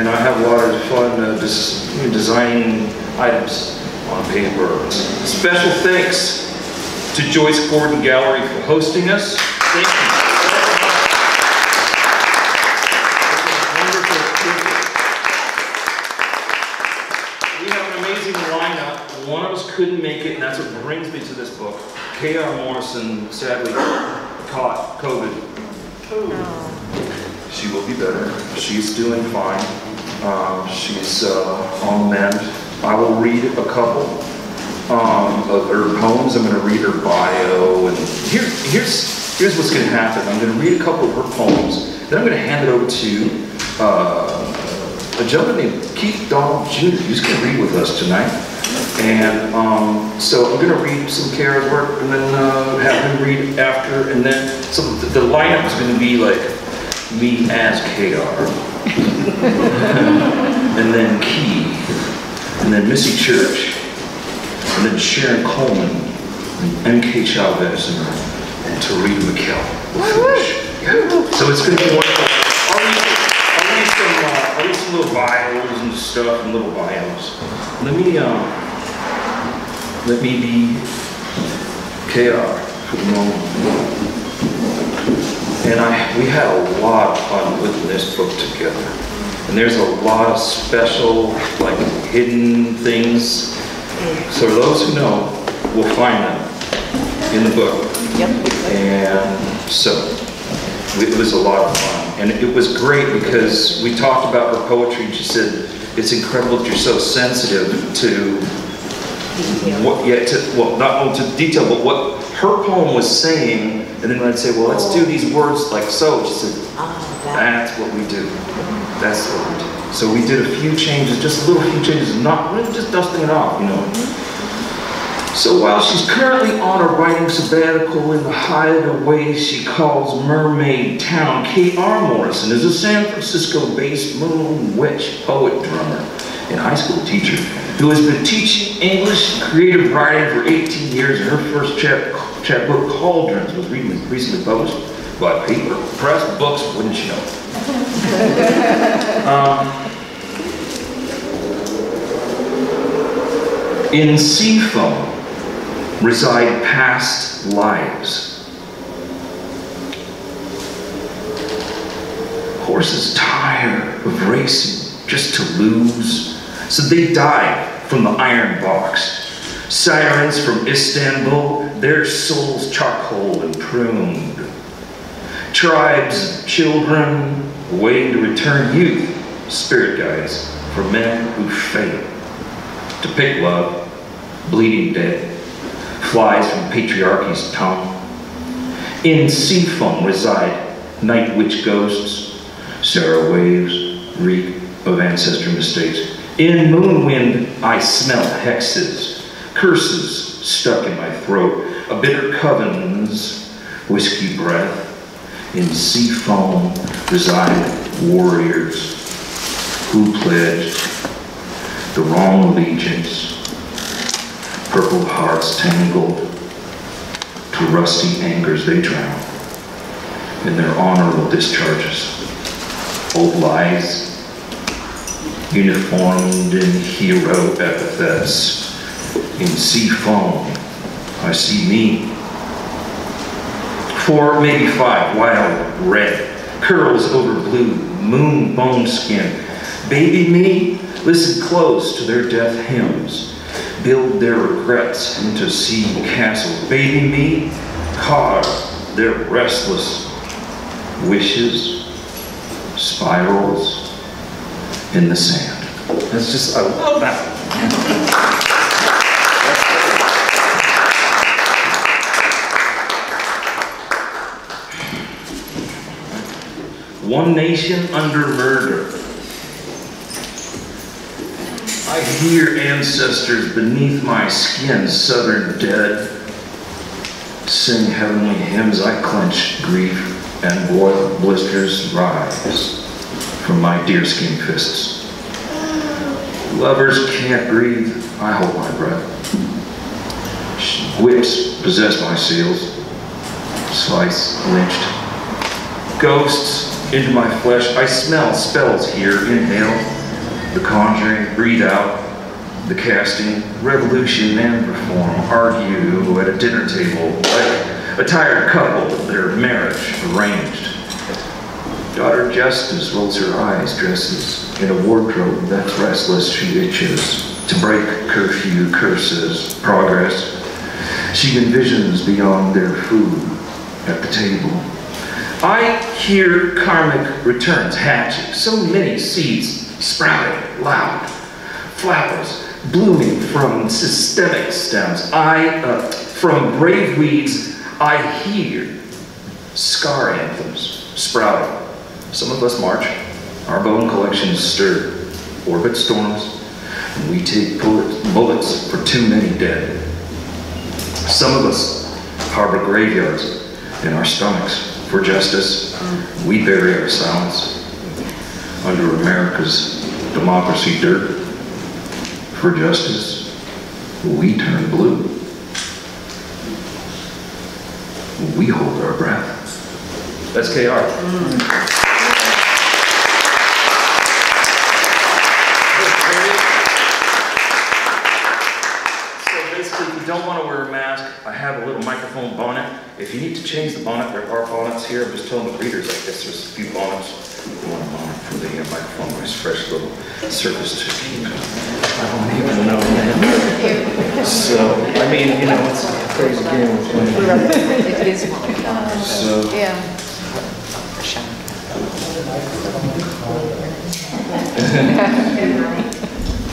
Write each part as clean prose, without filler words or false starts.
and I have a lot of fun designing items on paper. Special thanks to Joyce Gordon Gallery for hosting us. Thank you. We have an amazing lineup. One of us couldn't make it, and that's what brings me to this book. K.R. Morrison sadly caught COVID. She will be better. She's doing fine. She's on the mend. I will read a couple of her poems. I'm going to read her bio, and here's what's going to happen. I'm going to read a couple of her poems. Then I'm going to hand it over to a gentleman named Donnell Jr. who's going to read with us tonight. And so I'm going to read some Kara's work, and then have him read after, and then so the lineup is going to be like me as KR, and then Key, and then Missy Church, and then Sharon Coleman, and MK Chavez, and Tureeda Mikell will finish. Yeah. So it's going to be wonderful. I'll read some little bios and stuff, and little bios. Let me be KR for the moment. And we had a lot of fun putting this book together. And there's a lot of special, like, hidden things. So those who know will find them in the book. Yep. And so it was a lot of fun. And it was great because we talked about her poetry, and she said, it's incredible that you're so sensitive to what, well, not only to detail, but what her poem was saying. And then I'd say, well, let's do these words like so. She said, that's what we do. That's what we do. So we did a few changes, just a little few changes, not really just dusting it off, you know. So while she's currently on a writing sabbatical in the hideaway she calls Mermaid Town, K.R. Morrison is a San Francisco-based Moon Witch poet, drummer, and high school teacher who has been teaching English and creative writing for 18 years, and her first chapbook, Cauldrons, was recently published by Paper Press Books, wouldn't you know? In Seafoam reside past lives. Horses tire of racing just to lose, so they dive from the iron box. Sirens from Istanbul, their souls charcoal and pruned. Tribes of children waiting to return youth, spirit guides for men who fail to pick love, bleeding dead, flies from patriarchy's tongue. In Seafoam reside night witch ghosts, Sarah waves reek of ancestor mistakes. In Moonwind I smell hexes, curses stuck in my throat, a bitter coven's whiskey breath. In Seafoam reside warriors who pledged the wrong allegiance, purple hearts tangled to rusty angers they drown in their honorable discharges. Old lies, uniformed in hero epithets. In Seafoam, I see me. 4, maybe 5, wild red, curls over blue, moon bone skin. Baby me, listen close to their death hymns. Build their regrets into sea castles. Baby me, carve their restless wishes, spirals in the sand. That's just, I love that. One nation under murder. I hear ancestors beneath my skin, southern dead, sing heavenly hymns. I clench grief and boiled blisters rise from my deerskin fists. Lovers can't breathe, I hold my breath. Whips possess my seals, slice, lynched. Ghosts into my flesh. I smell spells here. Inhale, the conjuring, breathe out, the casting, revolution and reform, argue at a dinner table like a tired couple, their marriage arranged. Daughter Justice rolls her eyes, dresses in a wardrobe that's restless. She itches to break curfew, curses, progress. She envisions beyond their food at the table. I hear karmic returns hatching, so many seeds sprouting loud, flowers blooming from systemic stems. From brave weeds, I hear scar anthems sprouting. Some of us march, our bone collections stir, orbit storms, and we take bullets for too many dead. Some of us harbor graveyards in our stomachs for justice. We bury our silence under America's democracy dirt. For justice, we turn blue. We hold our breath. That's KR. If you don't want to wear a mask, I have a little microphone bonnet. If you need to change the bonnet, there are bonnets here. I'm just telling the readers, I guess there's a few bonnets. You want a bonnet for the microphone, nice fresh little surface to keep. I don't even know that. So, I mean, you know, it's a crazy game. It is. So, yeah.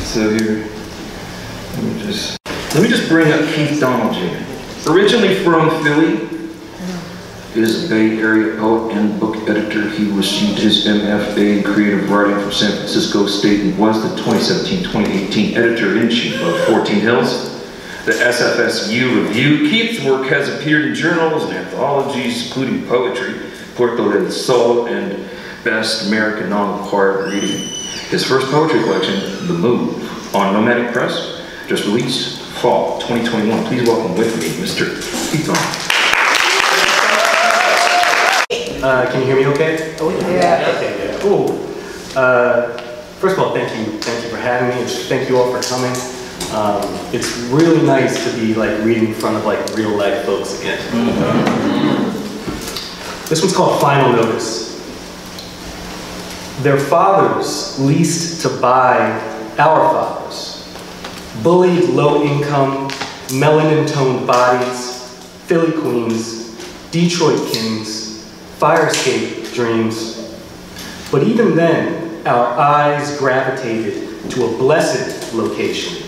So here, let me just bring up Keith Donnell Jr. Originally from Philly, is a Bay Area poet and book editor. He received his MFA in creative writing from San Francisco State and was the 2017-2018 editor-in-chief of 14 Hills, the SFSU Review. Keith's work has appeared in journals and anthologies, including poetry, Puerto del Sol, and Best American Non-Acquired Reading. His first poetry collection, The Move, on Nomadic Press, just released fall 2021. Please welcome with me, Mr. Keith Donnell. Can you hear me okay? Oh, yeah. Okay, yeah. Cool. First of all, thank you for having me. Thank you all for coming. It's really nice to be like reading in front of like real life folks again. This one's called Final Notice. Their fathers leased to buy our fathers. Bullied low-income, melanin-toned bodies, Philly queens, Detroit kings, fire escape dreams. But even then, our eyes gravitated to a blessed location.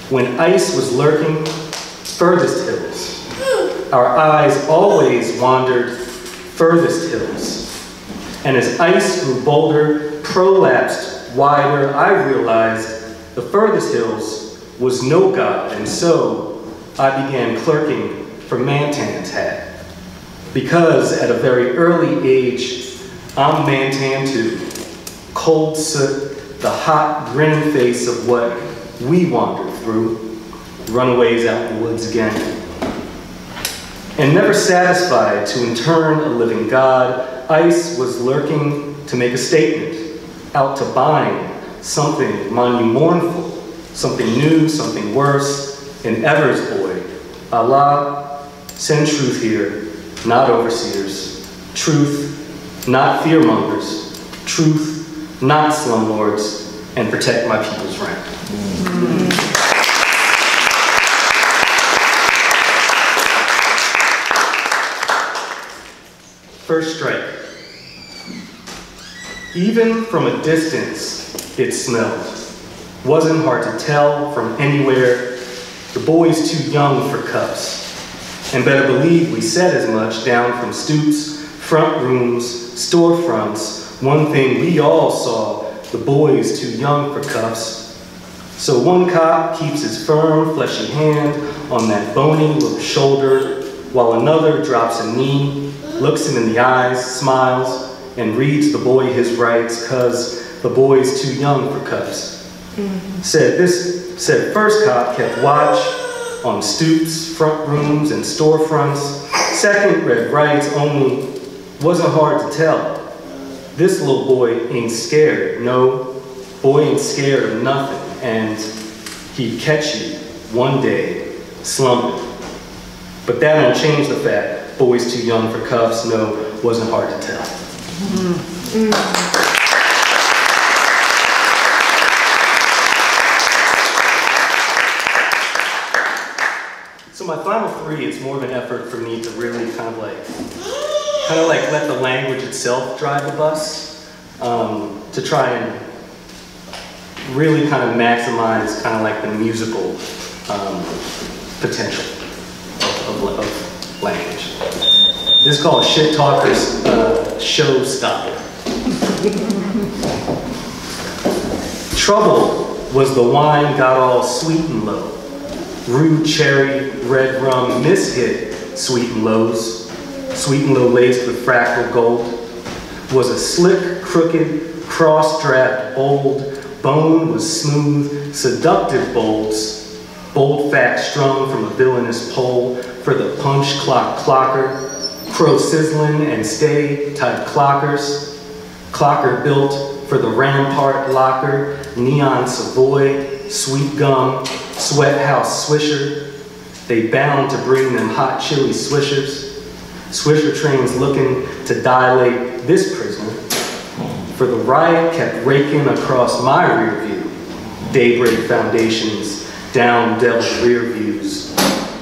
When ice was lurking, furthest hills. Our eyes always wandered furthest hills. And as ice grew bolder, prolapsed wider, I realized the furthest hills was no God, and so I began clerking for Mantan's hat. Because at a very early age, I'm Mantan too. Cold soot, the hot, grinning face of what we wandered through, runaways out in the woods again. And never satisfied to intern a living God, ice was lurking to make a statement, out to bind something mournful, something new, something worse, an Evers boy. Allah, send truth here, not overseers. Truth, not fearmongers. Truth, not slumlords, and protect my people's rent. First strike. Even from a distance, it smelled. Wasn't hard to tell from anywhere. The boy's too young for cups. And better believe we said as much down from stoops, front rooms, storefronts. One thing we all saw, the boy's too young for cuffs. So one cop keeps his firm, fleshy hand on that bony little shoulder, while another drops a knee, looks him in the eyes, smiles, and reads the boy his rights, 'cause the boy's too young for cuffs. Said first cop kept watch on stoops, front rooms, and storefronts. Second read rights only, wasn't hard to tell. This little boy ain't scared. No, boy ain't scared of nothing. And he'd catch you one day slumping. But that don't change the fact boy's too young for cuffs. No, wasn't hard to tell. So my final three, it's more of an effort for me to really kind of like let the language itself drive the bus, to try and really kind of maximize kind of like the musical potential of language. This is called Shit Talkers Showstopper. Trouble was the wine got all sweet and low. Rude cherry, red rum, mishit, sweet and lows. Sweet and low laced with fractal gold. Was a slick, crooked, cross-draft, bold. Bone was smooth, seductive bolts. Bold facts strung from a villainous pole for the punch clock clocker. Crow sizzling and stay type clockers. Clocker built for the rampart locker. Neon Savoy, sweet gum, sweat house swisher. They bound to bring them hot chili swishers. Swisher trains looking to dilate this prisoner. For the riot kept raking across my rear view. Daybreak foundations, down devil's rear views.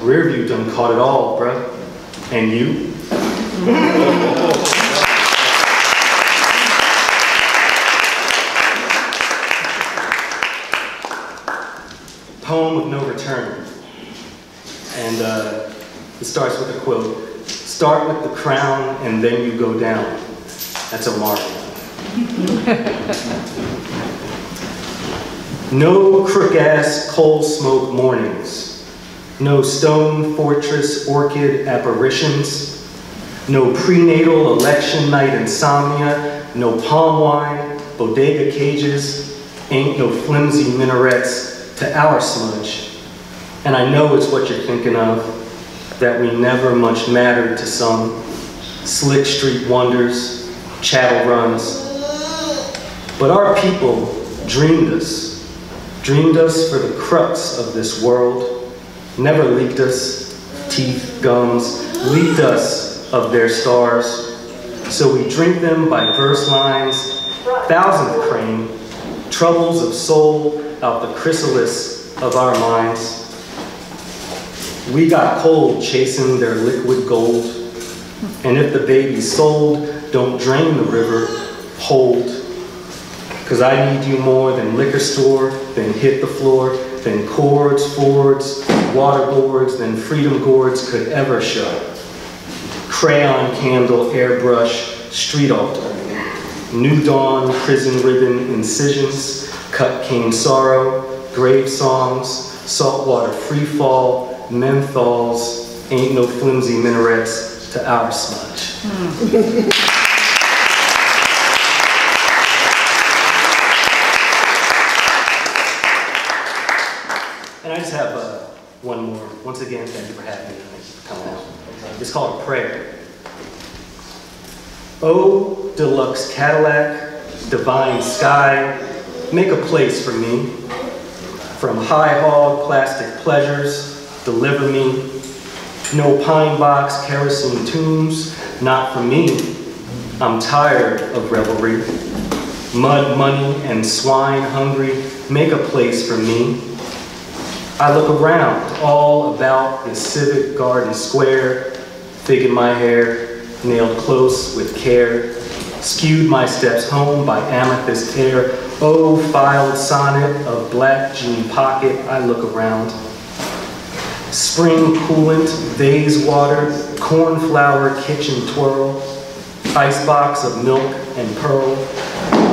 Rear view done caught it all, bruh. And you? Poem of no return. And it starts with a quote. Start with the crown and then you go down. That's a mark. No crook-ass coal smoke mornings. No stone fortress orchid apparitions. No prenatal election night insomnia. No palm wine, bodega cages. Ain't no flimsy minarets to our smudge. And I know it's what you're thinking of, that we never much mattered to some. Slick street wonders, chattel runs. But our people dreamed us for the crux of this world. Never leaked us, teeth, gums, leaked us of their stars. So we drink them by verse lines, thousandth crane, troubles of soul out the chrysalis of our minds. We got cold chasing their liquid gold. And if the baby's sold, don't drain the river, hold. Cause I need you more than liquor store, than hit the floor, than chords, Fords, water boards, than freedom gourds could ever show. Crayon candle, airbrush, street altar. New dawn, prison ribbon, incisions, cut cane sorrow, grave songs, saltwater free fall, menthols, ain't no flimsy minarets to our smudge. And I just have one more. Once again, thank you for having me. Thank you for coming out. It's called a prayer. Oh, deluxe Cadillac, divine sky, make a place for me. From high-hauled plastic pleasures, deliver me. No pine box, kerosene tombs, not for me. I'm tired of revelry. Mud, money, and swine hungry, make a place for me. I look around, all about this civic garden square, fig in my hair, nailed close with care, skewed my steps home by amethyst air. Oh, filed sonnet of black jean pocket, I look around. Spring coolant, vase water, cornflower kitchen twirl, icebox of milk and pearl,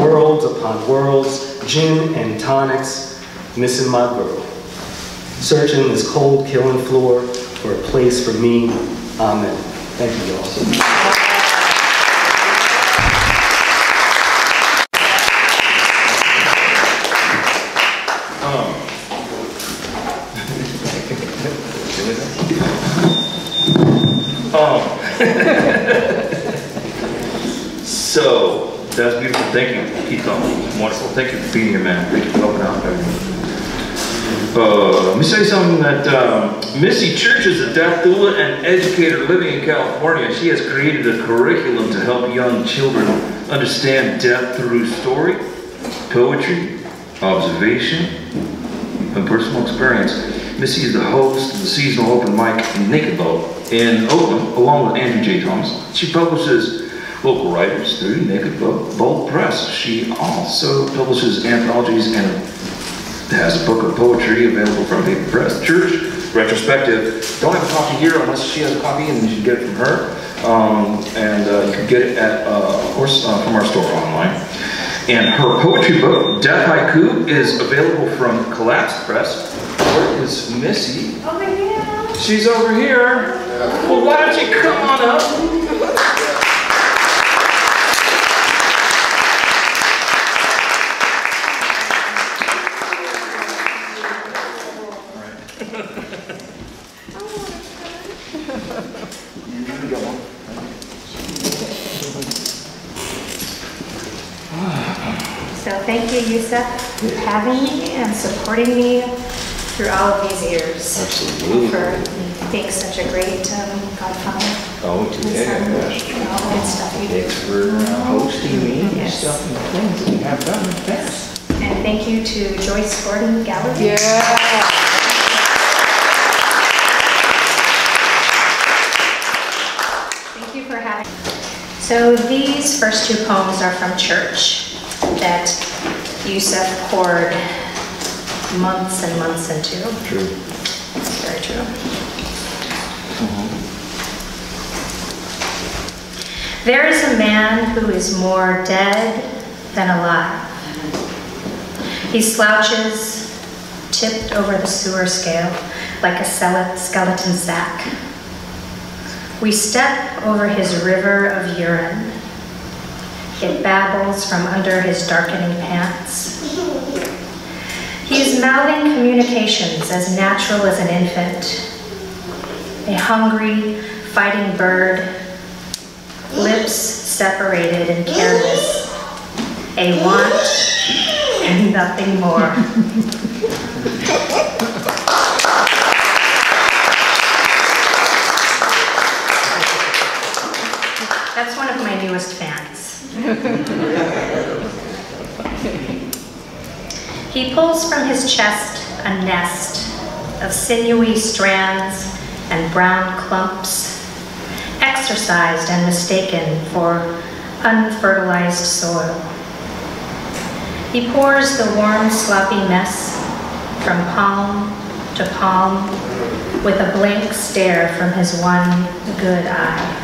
worlds upon worlds, gin and tonics, missing my girl. Searching this cold killing floor for a place for me, amen. Thank you, y'all. So, That's beautiful. Thank you. Keep going. Wonderful. Thank you for being here, man. Thank you for helping out. Let me say something that Missy Church is a deaf doula and educator living in California. She has created a curriculum to help young children understand death through story, poetry, observation, and personal experience. Missy is the host of the seasonal open mic Naked Boat in Oakland, along with Andrew J. Thomas. She publishes local writers through Naked Boat Press. She also publishes anthologies and has a book of poetry available from Paper Press. Church Retrospective. Don't have a copy here unless she has a copy, and you can get it from her. You can get it at, of course, from our store online. And her poetry book, Death Haiku, is available from Collapse Press. Where is Missy? Over here. She's over here. Well, why don't you come on up? So thank you, Youssef, for having me and supporting me through all of these years. Absolutely. For being such a great godfather. Oh, And all the good stuff you do. Thanks for hosting me and Yes. stuff and things that we have done. Thanks. And thank you to Joyce Gordon Gallery. Thank you for having me. So these first two poems are from church that Youssef poured months and months into. True. It's very true. There is a man who is more dead than alive. He slouches, tipped over the sewer scale like a skeleton sack. We step over his river of urine. It babbles from under his darkening pants. He is mouthing communications as natural as an infant. A hungry, fighting bird, lips separated and careless. A want and nothing more. That's one of my newest fans. He pulls from his chest a nest of sinewy strands and brown clumps, exercised and mistaken for unfertilized soil. He pours the warm, sloppy mess from palm to palm with a blank stare from his one good eye.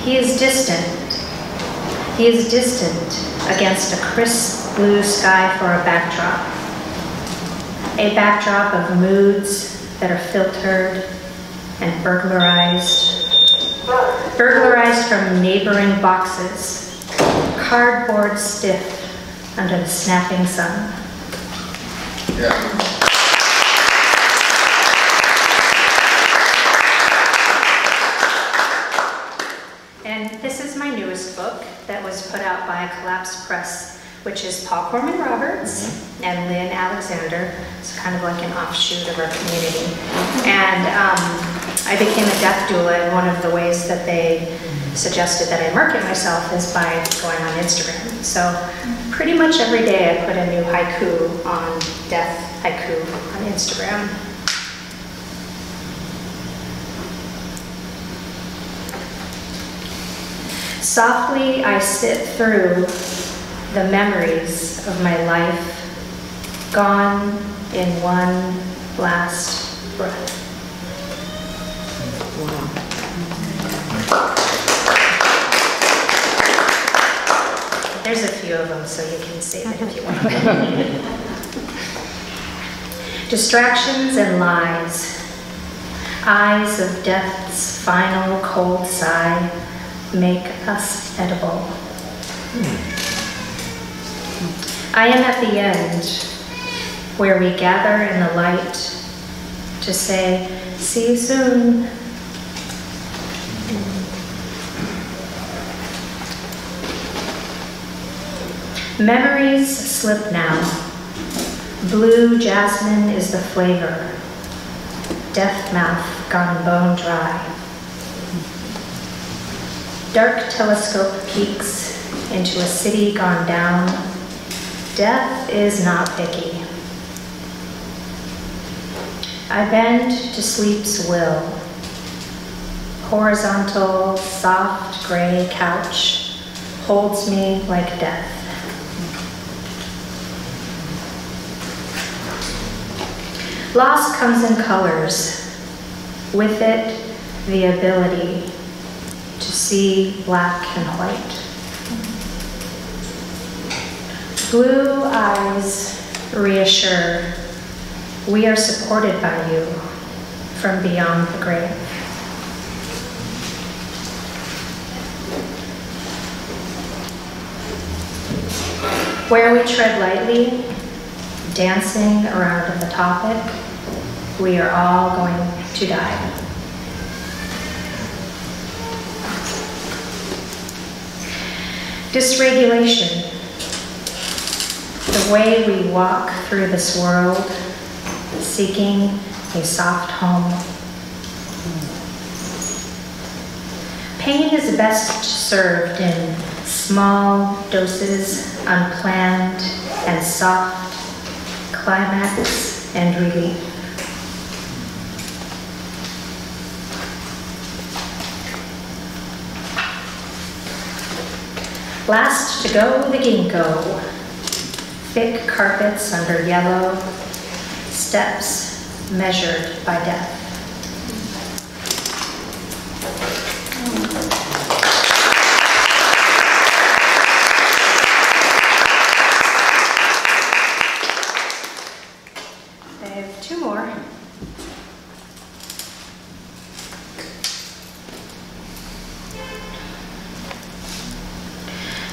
He is distant. He is distant against a crisp blue sky for a backdrop of moods that are filtered and burglarized from neighboring boxes, cardboard stiff under the snapping sun. Yeah. And this is my newest book that was put out by Collapse Press, which is Paul Corman Roberts and Lynn Alexander. It's kind of like an offshoot of our community. And I became a deaf doula, and one of the ways that they suggested that I market myself is by going on Instagram. So pretty much every day I put a new haiku on deaf haiku on Instagram. Softly I sit through the memories of my life, gone in one last breath. There's a few of them, so you can save it if you want. Distractions and lies, eyes of death's final cold sigh, make us edible. I am at the end, where we gather in the light to say, see you soon. Memories slip now. Blue jasmine is the flavor. Death mouth gone bone dry. Dark telescope peeks into a city gone down. Death is not picky. I bend to sleep's will. Horizontal, soft gray couch holds me like death. Loss comes in colors. With it, the ability to see black and white. Blue eyes reassure, we are supported by you from beyond the grave. Where we tread lightly, dancing around the topic, we are all going to die. Dysregulation, the way we walk through this world, seeking a soft home. Pain is best served in small doses, unplanned and soft, climax and relief. Last to go the ginkgo, thick carpets under yellow, steps measured by death. I have two more.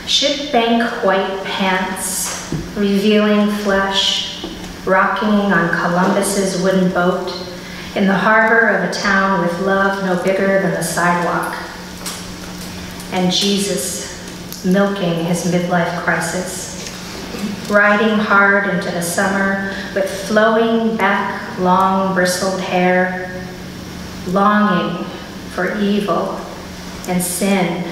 Shipbank white pants, revealing flesh, rocking on Columbus's wooden boat in the harbor of a town with love no bigger than the sidewalk. And Jesus milking his midlife crisis, riding hard into the summer with flowing back, long bristled hair, longing for evil and sin,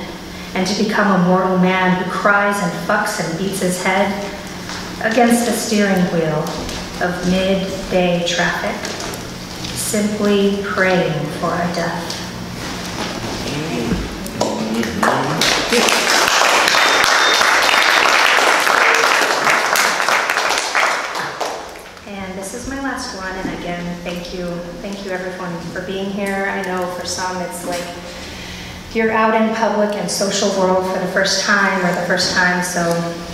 and to become a mortal man who cries and fucks and beats his head against a steering wheel of midday traffic, simply praying for a death. And this is my last one, and again, thank you everyone for being here. I know for some it's like you're out in public and social world for the first time, so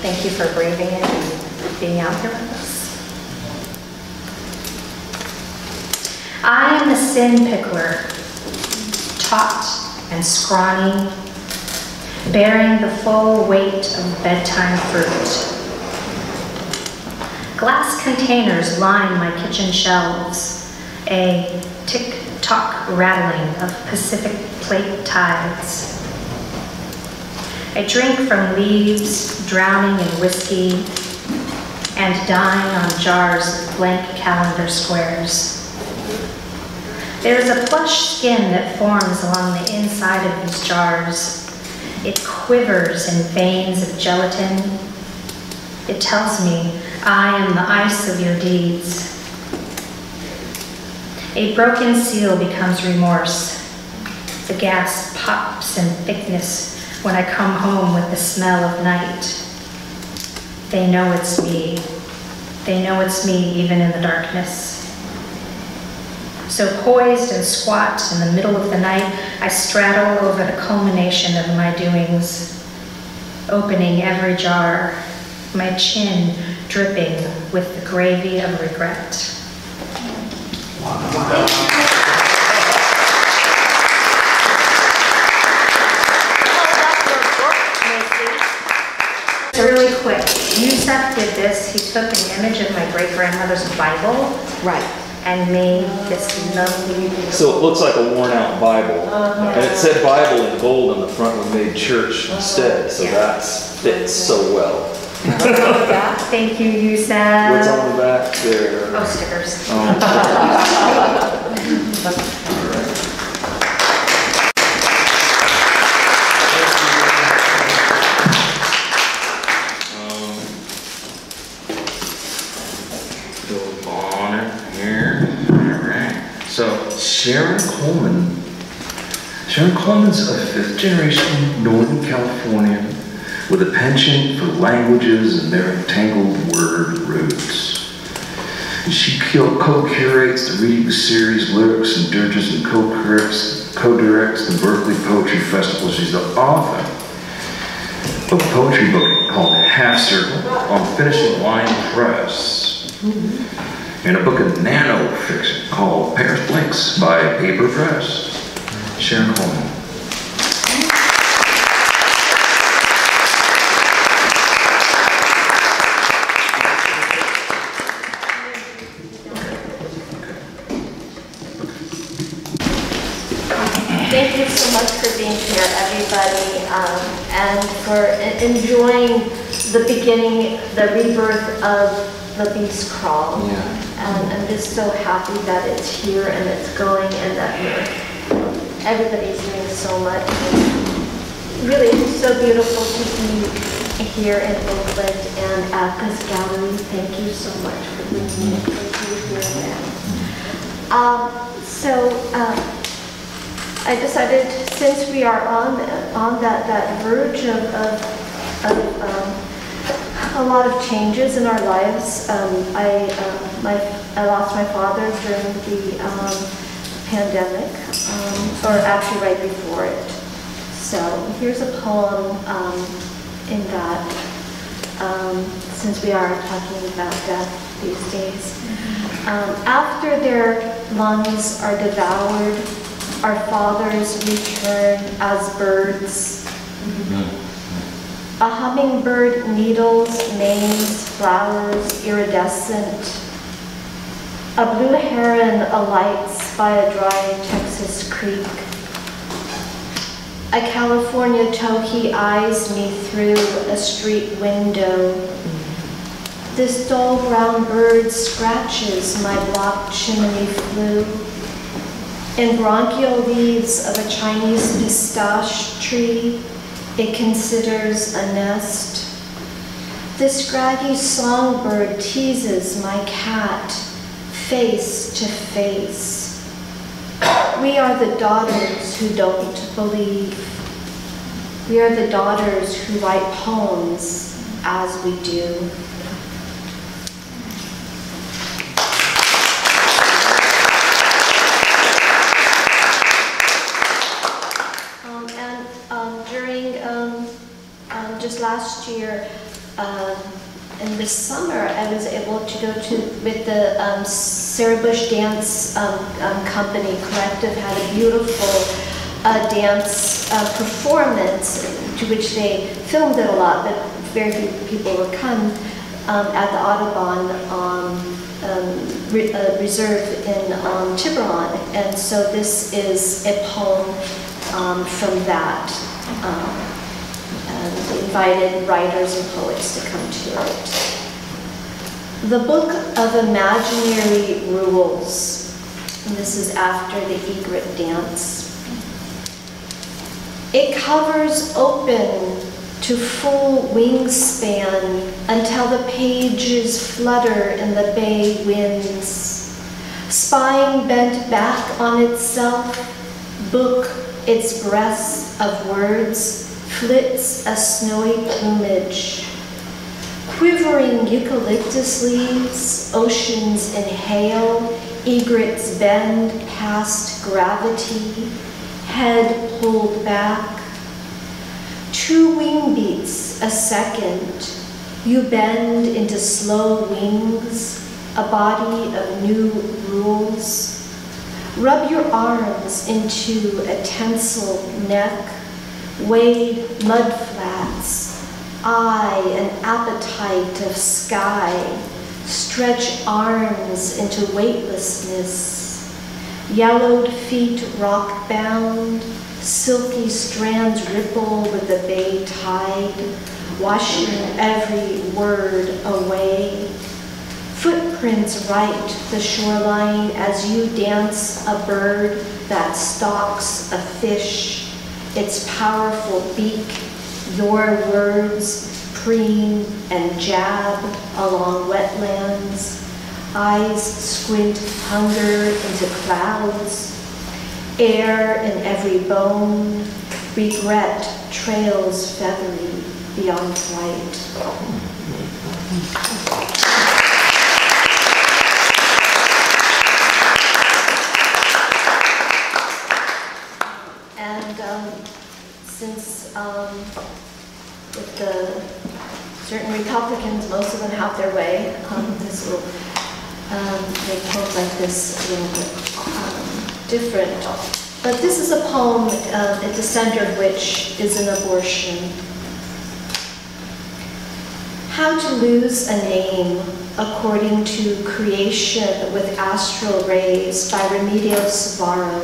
thank you for braving it and being out here with us. I am the sin pickler, taut and scrawny, bearing the full weight of bedtime fruit. Glass containers line my kitchen shelves, a tick-tock rattling of Pacific plate tides. I drink from leaves, drowning in whiskey, and dine on jars of blank calendar squares. There is a plush skin that forms along the inside of these jars. It quivers in veins of gelatin. It tells me I am the ice of your deeds. A broken seal becomes remorse. The gas pops in thickness when I come home with the smell of night. They know it's me. They know it's me even in the darkness. So poised and squat in the middle of the night, I straddle over the culmination of my doings, opening every jar, my chin dripping with the gravy of regret. Really quick, Youssef did this. He took an image of my great-grandmother's Bible. Right. And made this lovely... So it looks like a worn-out Bible. And it said Bible in gold on the front when made church instead. So that fits so well. Thank you, Youssef. What's on the back there? Oh, stickers. So, Sharon Coleman. Sharon Coleman's a fifth-generation Northern Californian with a penchant for languages and their entangled word roots. And she co-curates the reading series, lyrics and dirges, and co-directs the Berkeley Poetry Festival. She's the author of a poetry book called Half Circle on Finishing Line Press, and a book of nano-fiction called Paris Blinks by Paper Press. Sharon Coleman. Thank you so much for being here, everybody, and for enjoying the beginning, the rebirth of the Beast Crawl. Yeah. And I'm just so happy that it's here and it's going and that everybody's doing so much. Really, it's so beautiful to be here in Oakland and at this gallery. Thank you so much for bringing me here now. I decided, since we are on that verge of a lot of changes in our lives. I lost my father during the pandemic, or actually right before it. So here's a poem in that, since we are talking about death these days. After their lungs are devoured, our fathers return as birds. A hummingbird needles, names, flowers, iridescent. A blue heron alights by a dry Texas creek. A California towhee eyes me through a street window. This dull brown bird scratches my blocked chimney flue. In bronchial leaves of a Chinese pistache tree, it considers a nest. This scraggy songbird teases my cat face to face. We are the daughters who don't believe. We are the daughters who write poems as we do. Just last year, in the summer, I was able to go with the Sarah Bush Dance Company Collective had a beautiful dance performance to which they filmed it a lot, but very few people would come at the Audubon Reserve in Tiburon. And so this is a poem from that. And invited writers and poets to come to it. The Book of Imaginary Rules. And this is after the egret dance. It covers open to full wingspan until the pages flutter in the bay winds. Spine bent back on itself, book its breast of words, flits a snowy plumage. Quivering eucalyptus leaves, oceans inhale, egrets bend past gravity, head pulled back. 2 wing beats a second, you bend into slow wings, a body of new rules. Rub your arms into a tensile neck, wade mud flats, eye an appetite of sky, stretch arms into weightlessness. Yellowed feet rock bound, silky strands ripple with the bay tide, washing every word away. Footprints write the shoreline as you dance a bird that stalks a fish, its powerful beak, your words preen and jab along wetlands. Eyes squint hunger into clouds. Air in every bone, regret trails feathery beyond flight. And since with the certain Republicans, most of them have their way, this will make poems like this a little bit different. But this is a poem at the center of which is an abortion. How to Lose a Name According to Creation with Astral Rays by Remedios Savaro.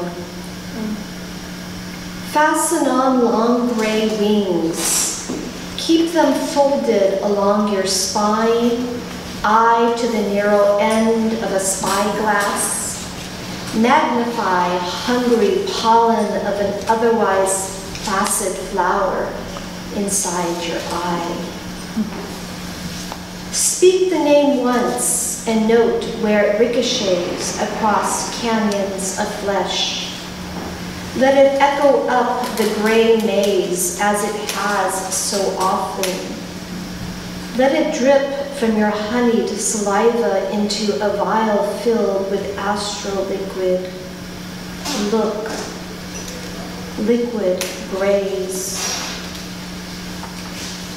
Fasten on long gray wings. Keep them folded along your spine, eye to the narrow end of a spyglass. Magnify hungry pollen of an otherwise placid flower inside your eye. Speak the name once and note where it ricochets across canyons of flesh. Let it echo up the gray maze as it has so often. Let it drip from your honeyed saliva into a vial filled with astral liquid. Look, liquid grays.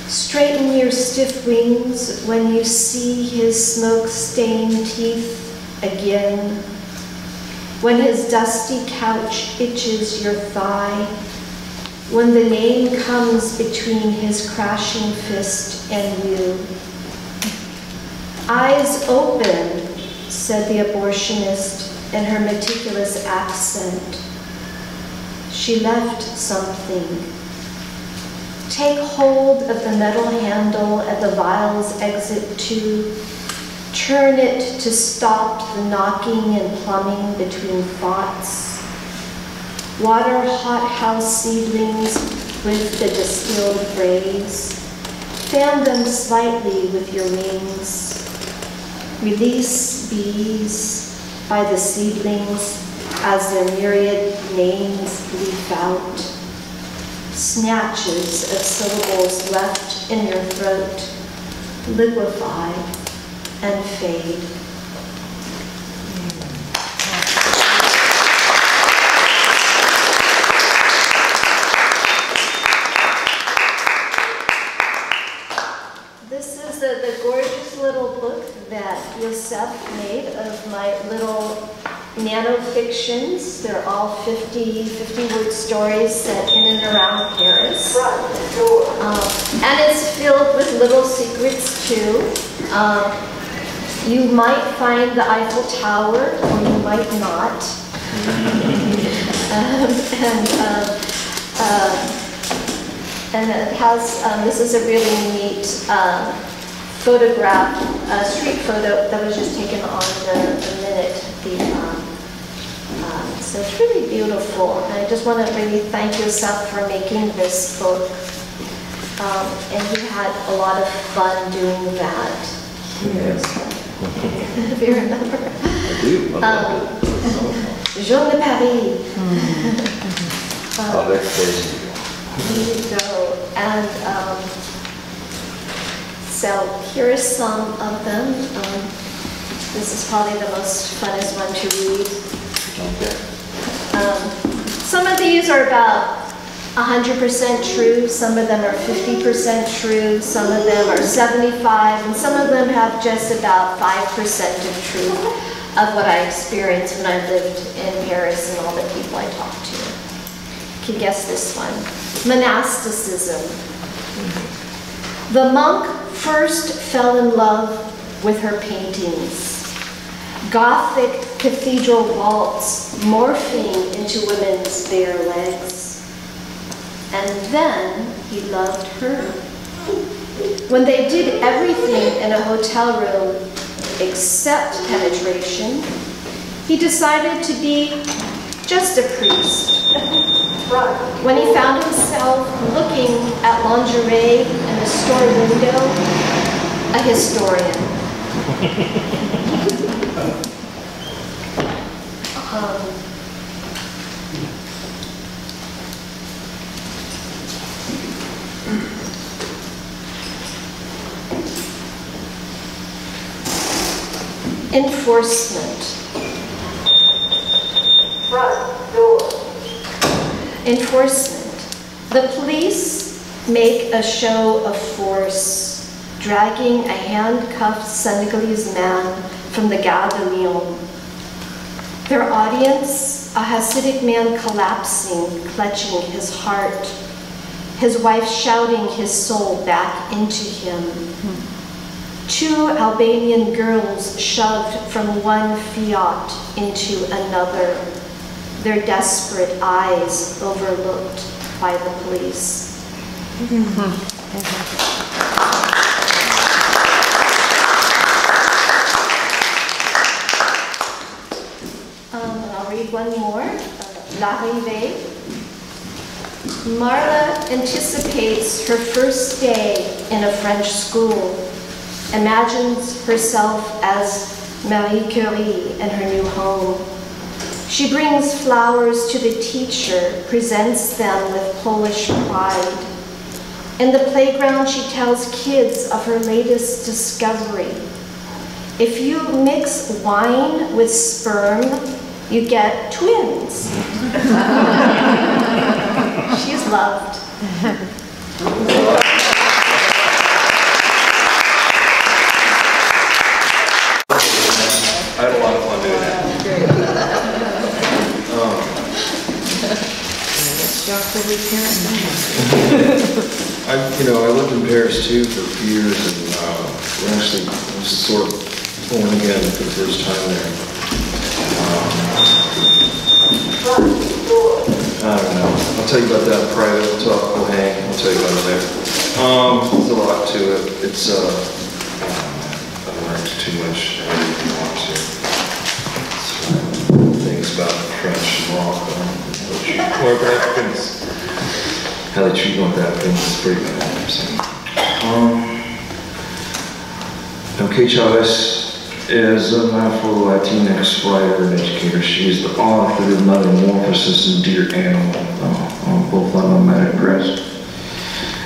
Straighten your stiff wings when you see his smoke-stained teeth again. When his dusty couch itches your thigh, when the name comes between his crashing fist and you. Eyes open, said the abortionist in her meticulous accent. She left something. Take hold of the metal handle at the vial's exit tube. Turn it to stop the knocking and plumbing between thoughts. Water hothouse seedlings with the distilled phrase. Fan them slightly with your wings. Release bees by the seedlings as their myriad names leaf out. Snatches of syllables left in your throat liquefy and fade. This is the gorgeous little book that Youssef made of my little nano fictions. They're all 50-word stories set in and around Paris. And it's filled with little secrets too. You might find the Eiffel Tower, or you might not. And it has, this is a really neat photograph, a street photo that was just taken on the minute. So it's really beautiful. And I just want to really thank Youssef for making this book. And he had a lot of fun doing that. Yes. If you remember. I do. Jour de Paris. Avec plaisir. There you go. And so here are some of them. This is probably the most funnest one to read. Some of these are about 100% true, some of them are 50% true, some of them are 75, and some of them have just about 5% of truth of what I experienced when I lived in Paris and all the people I talked to. You can guess this one. Monasticism. The monk first fell in love with her paintings. Gothic cathedral vaults morphing into women's bare legs. And then he loved her. When they did everything in a hotel room except penetration, he decided to be just a priest. When he found himself looking at lingerie in a store window, a historian. Enforcement. Front door. Enforcement. The police make a show of force, dragging a handcuffed Senegalese man from the Gare de Lyon. Their audience, a Hasidic man collapsing, clutching his heart, his wife shouting his soul back into him. 2 Albanian girls shoved from one fiat into another, their desperate eyes overlooked by the police. I'll read one more. L'arrivée. Marla anticipates her first day in a French school, imagines herself as Marie Curie in her new home. She brings flowers to the teacher, presents them with Polish pride. In the playground, she tells kids of her latest discovery. If you mix wine with sperm, you get twins. She is loved. I had a lot of fun doing that. I lived in Paris too for a few years, and we're actually sort of born again for the first time there. I don't know. I'll tell you about that in private. We'll talk. We'll hang. I'll tell you about it later. There's a lot to it. It's I learned too much. I didn't want to. Things about French and Morocco. North Africans. How they treat North Africans is pretty bad. Okay, Chavez is an Afro-Latinx writer and educator. She is the author of Metamorphosis and Dear Animal, both on Nomadic Press.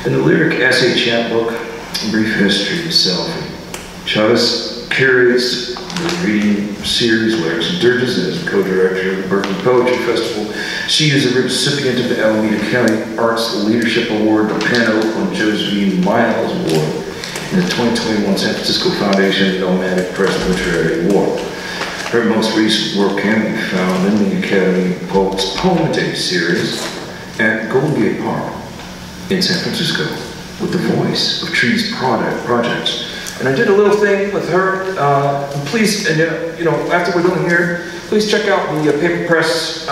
In the lyric essay chapbook, Brief History of Selfie, Chavez curates the reading series Lyrics and Dirges as co-director of the Berkeley Poetry Festival. She is a recipient of the Alameda County Arts Leadership Award, the Penn Oakland Josephine Miles Award, and the 2021 San Francisco Foundation Nomadic Press Literary Award. Her most recent work can be found in the Academy of Poets Poem Day series at Golden Gate Park in San Francisco with the voice of Trees Projects. And I did a little thing with her. Please, after we're done here, please check out the Paper Press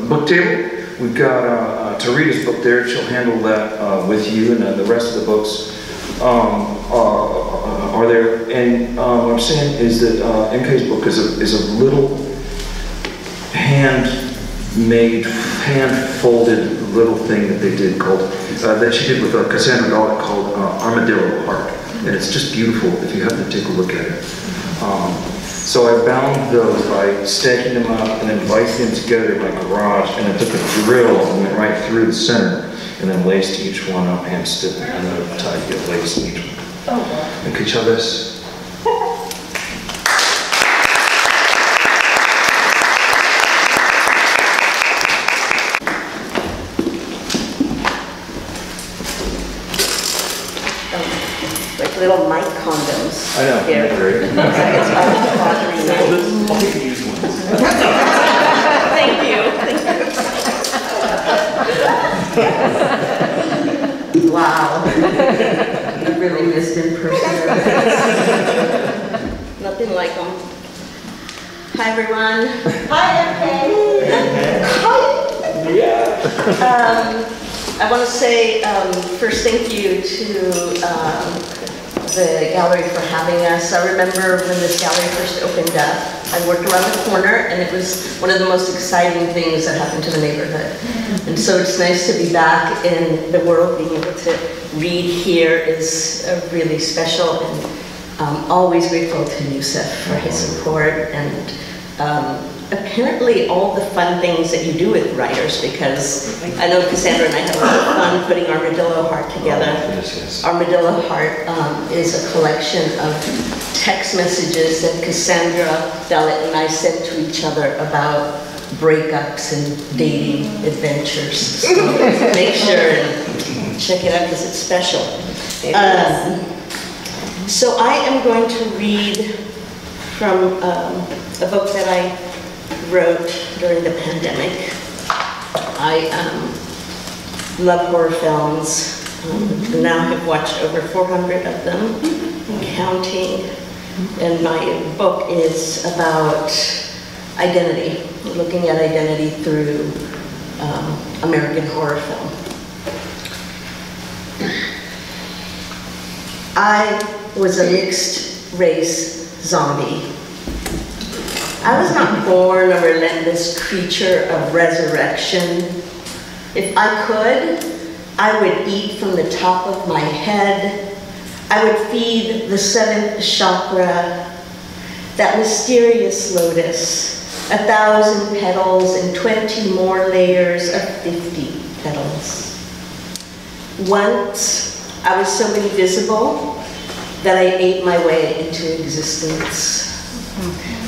book table. We've got Tureeda's book there. She'll handle that with you, and the rest of the books are there. And what I'm saying is that MK's book is a little hand-made, hand-folded little thing that they did called, that she did with Cassandra Dallek called Armadillo Heart. And it's just beautiful if you happen to take a look at it. So I bound those by stacking them up and then vicing them together in my garage, and I took a drill and went right through the center and then laced each one up, hand stitched, and then tied a lace in each one. Oh, wow. Okay, Chavez. Little mic condoms. I know. Here. Great. It's all bothering me. I'll take the used ones. Thank you. Wow. I really missed in person. Nothing like them. Hi, everyone. Hi, MK. Hi. Yeah. I want to say first thank you to the gallery for having us. I remember when this gallery first opened up, I worked around the corner and it was one of the most exciting things that happened to the neighborhood. And so it's nice to be back in the world. Being able to read here is really special, and always grateful to Youssef for his support and apparently all the fun things that you do with writers, because I know Cassandra and I had a lot of fun putting Armadillo Heart together. Armadillo Heart is a collection of text messages that Cassandra Dallett and I sent to each other about breakups and dating adventures. So make sure and check it out because it's special. So I am going to read from a book that I wrote during the pandemic. I love horror films. Now have watched over 400 of them, counting. And my book is about identity, looking at identity through American horror film. I was a mixed race zombie. I was not born a relentless creature of resurrection. If I could, I would eat from the top of my head. I would feed the 7th chakra, that mysterious lotus, 1,000 petals and 20 more layers of 50 petals. Once, I was so invisible that I ate my way into existence.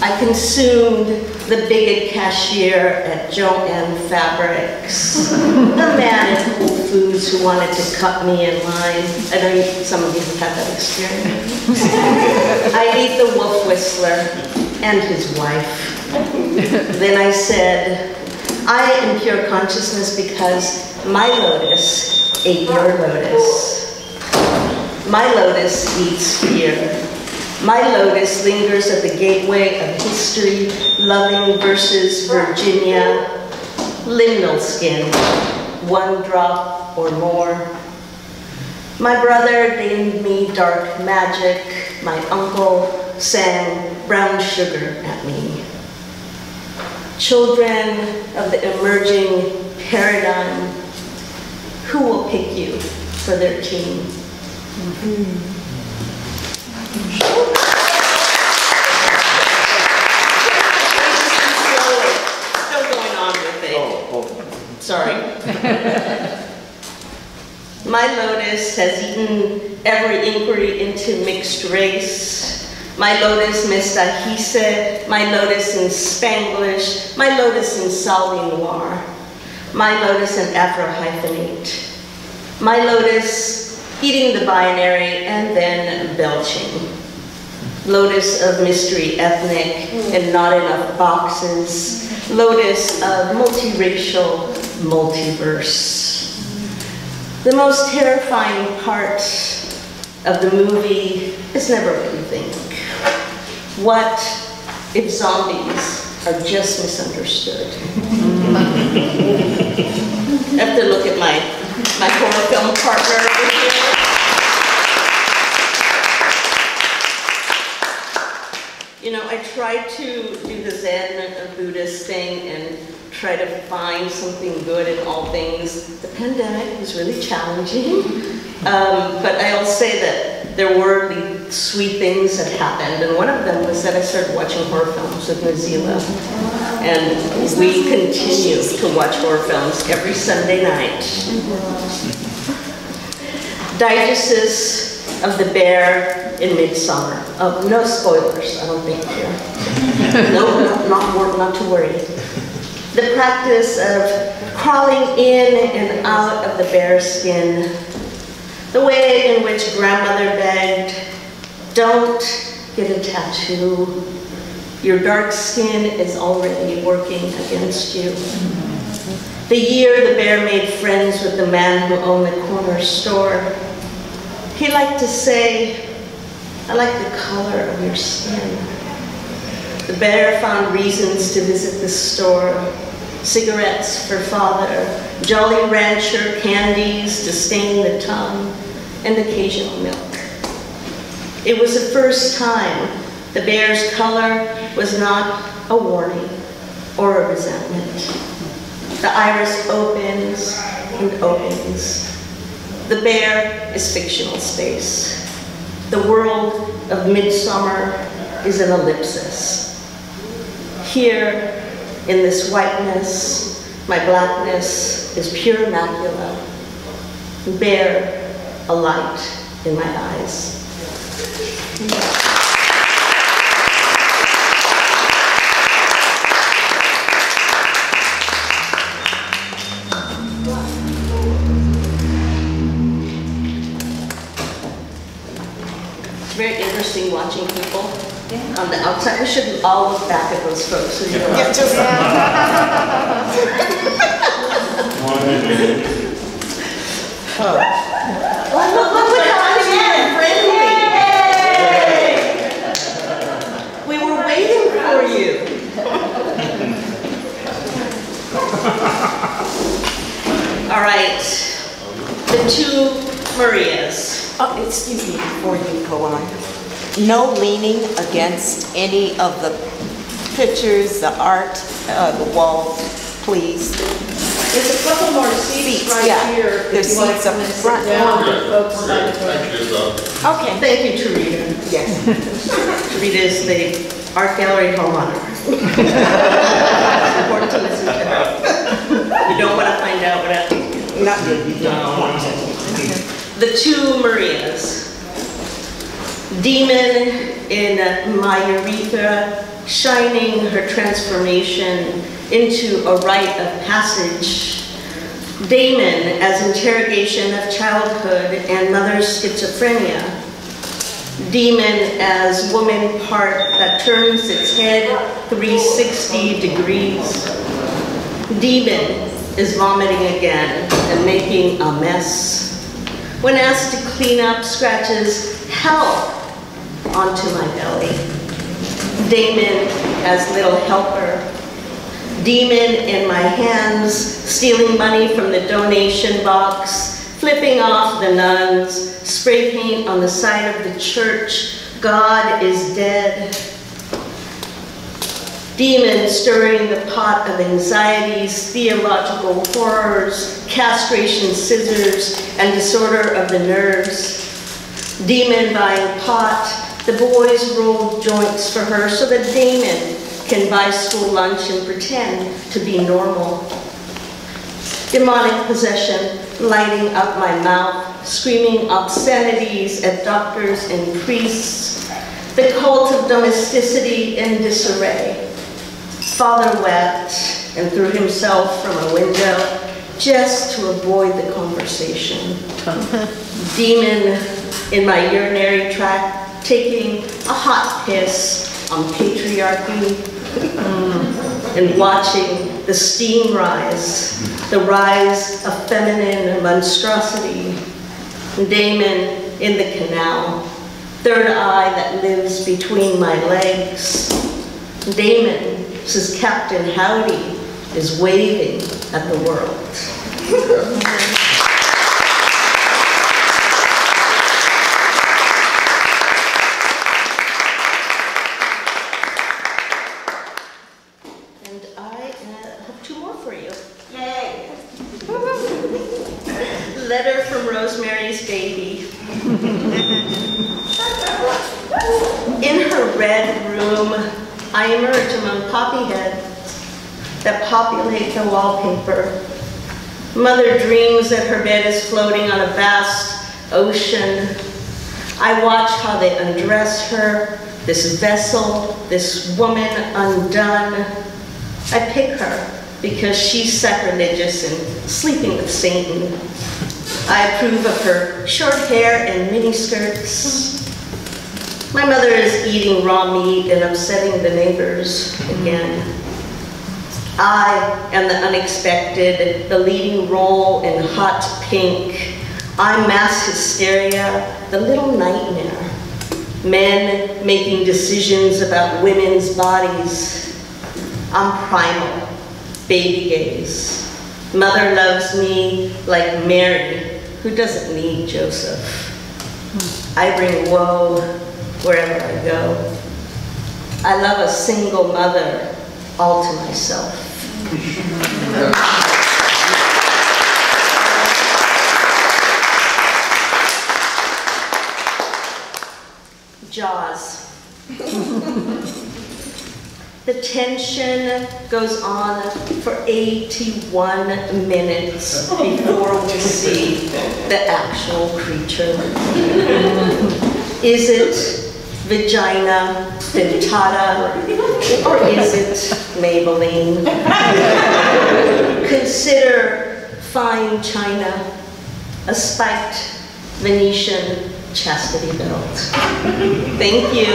I consumed the bigot cashier at Joann Fabrics, the man at Whole Foods who wanted to cut me in line. I know some of you have had that experience. I ate the wolf whistler and his wife. Then I said, I am pure consciousness because my lotus ate your lotus. My lotus eats fear. My lotus lingers at the gateway of history, Loving versus Virginia, liminal skin, 1 drop or more. My brother named me dark magic. My uncle sang brown sugar at me. Children of the emerging paradigm, who will pick you for their team? Still going on with it. Sorry. My lotus has eaten every inquiry into mixed race. My lotus mestiza, my lotus in Spanglish, my lotus in Saudi Noir, my lotus in Afro-hyphenate, my lotus eating the binary and then belching. Lotus of mystery ethnic and not enough boxes. Lotus of multiracial multiverse. The most terrifying part of the movie is never what you think. What if zombies are just misunderstood? I have to look at my horror film partner over here. You know, I tried to do the Zen Buddhist thing and try to find something good in all things. The pandemic was really challenging, but I'll say that there were these sweet things that happened, and one of them was that I started watching horror films with Mozilla, and we continue to watch horror films every Sunday night. Digests of the Bear in Midsummer. Oh, no spoilers, I don't think here. No, not to worry. The practice of crawling in and out of the bear skin. The way in which grandmother begged, don't get a tattoo. Your dark skin is already working against you. The year the bear made friends with the man who owned the corner store. He liked to say, I like the color of your skin. The bear found reasons to visit the store. cigarettes for father, Jolly Rancher candies to stain the tongue, and occasional milk. It was the first time the bear's color was not a warning or a resentment. The iris opens and opens. The bear is fictional space. The world of midsummer is an ellipsis. Here, in this whiteness, my blackness is pure macula. Bear a light in my eyes. It's very interesting watching people on the outside. We should all look back at those folks. So you know. Yeah, just Look what happened again, friendly. We were waiting for you. All right, the two Marias. Oh, excuse me, before you go on. No leaning against any of the pictures, the art, the walls, please. There's a couple more seats right here. There's seats up in front. Okay. Thank you, Tureeda. Yes. Tureeda is the art gallery homeowner. It's important to listen to her. You don't want to find out what happened. Not good. You don't want to. The two Marias. Demon in my urethra, shining her transformation into a rite of passage. Damon as interrogation of childhood and mother's schizophrenia. Demon as woman part that turns its head 360 degrees. Demon is vomiting again and making a mess. When asked to clean up, scratches help onto my belly. Damon as little helper. Demon in my hands, stealing money from the donation box, flipping off the nuns, spray paint on the side of the church, God is dead. Demon stirring the pot of anxieties, theological horrors, castration scissors, and disorder of the nerves. Demon buying pot, the boys rolled joints for her so that Damon can buy school lunch and pretend to be normal. Demonic possession lighting up my mouth, screaming obscenities at doctors and priests. The cult of domesticity in disarray. Father wept and threw himself from a window just to avoid the conversation. Demon in my urinary tract, taking a hot piss on patriarchy and watching the steam rise, the rise of feminine monstrosity. Damon in the canal, third eye that lives between my legs. Damon says Captain Howdy is waving at the world. And I have two more for you. Yay! Letter from Rosemary's baby. In her red room, I emerge among poppy heads that populate the wallpaper. Mother dreams that her bed is floating on a vast ocean. I watch how they undress her, this vessel, this woman undone. I pick her because she's sacrilegious and sleeping with Satan. I approve of her short hair and miniskirts. My mother is eating raw meat and upsetting the neighbors again. I am the unexpected, the leading role in hot pink. I'm mass hysteria, the little nightmare. Men making decisions about women's bodies. I'm primal, baby gaze. Mother loves me like Mary, who doesn't need Joseph. I bring woe wherever I go. I love a single mother all to myself. Jaws. The tension goes on for 81 minutes before we see the actual creature. Is it vagina dentata, or is it Maybelline? Consider fine china, a spiked Venetian chastity belt. Thank you.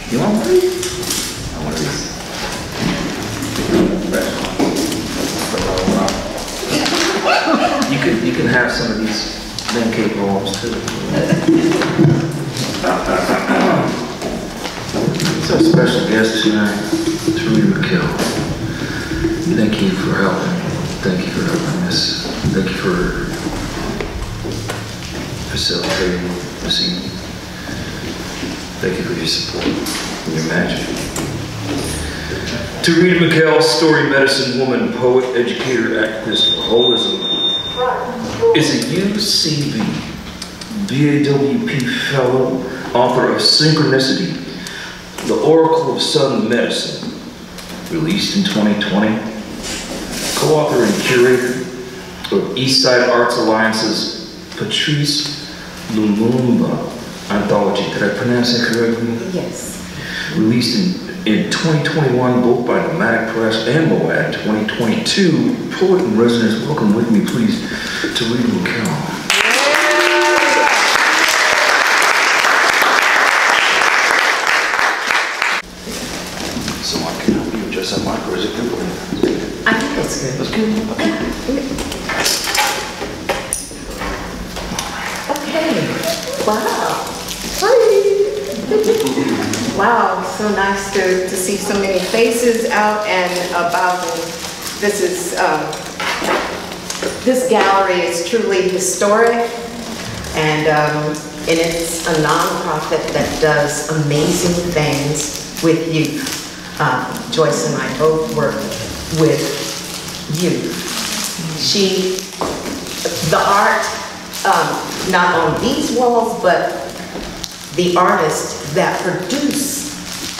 You want one of these? I want one of these. You can have some of these man cake rolls too. It's our special guest tonight, Tureeda Mikell. Thank you for helping. Thank you for helping us. Thank you for facilitating this evening. Thank you for your support and your magic. Tureeda Mikell, story, medicine, woman, poet, educator, activist for holism, is a UCB, BAWP fellow, author of Synchronicity, The Oracle of Sun Medicine, released in 2020, co-author and curator of Eastside Arts Alliance's Patrice Lumumba anthology. Did I pronounce that correctly? Yes. Released in 2021, both by Nomadic Press and Moab 2022. Poet in residence, welcome with me, please, Tureeda Mikell. So I can help you adjust that mic, or is it good? I think that's good. That's good? Okay. Okay. Wow. Wow, so nice to see so many faces out and about. And this is, this gallery is truly historic, and it's a nonprofit that does amazing things with youth. Joyce and I both work with youth. The art, not on these walls, but the artists that produce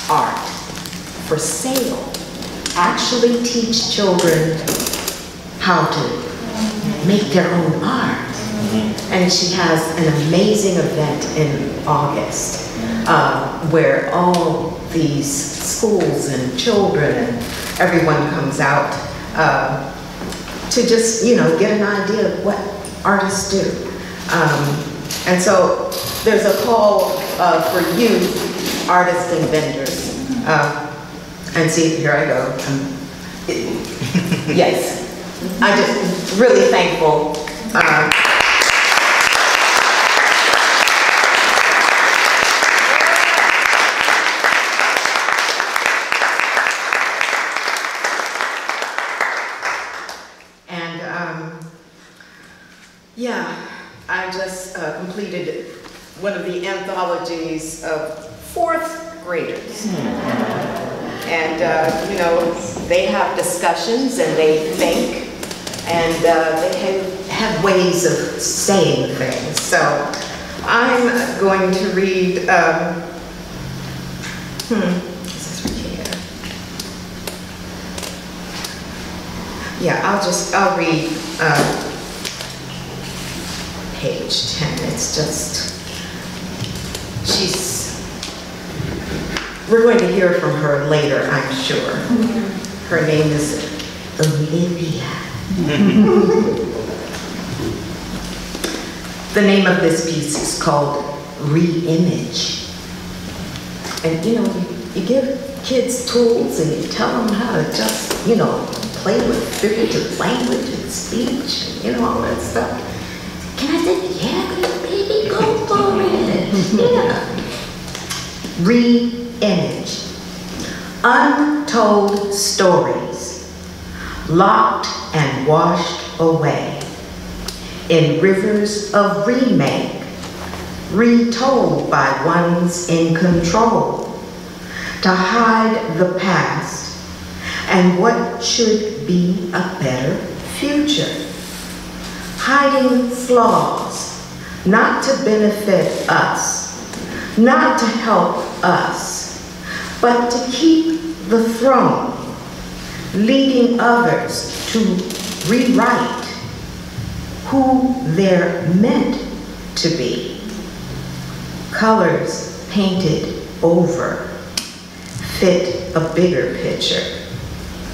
art for sale actually teach children how to make their own art. And she has an amazing event in August where all these schools and children and everyone comes out to just, get an idea of what artists do. And so there's a call for youth artists and vendors. And see, here I go. Yes, I'm just really thankful. Yeah, I just completed one of the anthologies of 4th graders. And, they have discussions and they think, and they have ways of saying things. So I'm going to read, is this right here? Yeah, I'll read page 10. It's just, we're going to hear from her later, I'm sure. Her name is Olivia. The name of this piece is called Re-Image. And you give kids tools and you tell them how to just, play with figurative language and speech, and all that stuff. Can I say, yeah, good baby, go for it. Yeah. Re-image. Untold stories, locked and washed away in rivers of remake, retold by ones in control to hide the past and what should be a better future. Hiding flaws, not to benefit us, not to help us, but to keep the throne, leading others to rewrite who they're meant to be. Colors painted over fit a bigger picture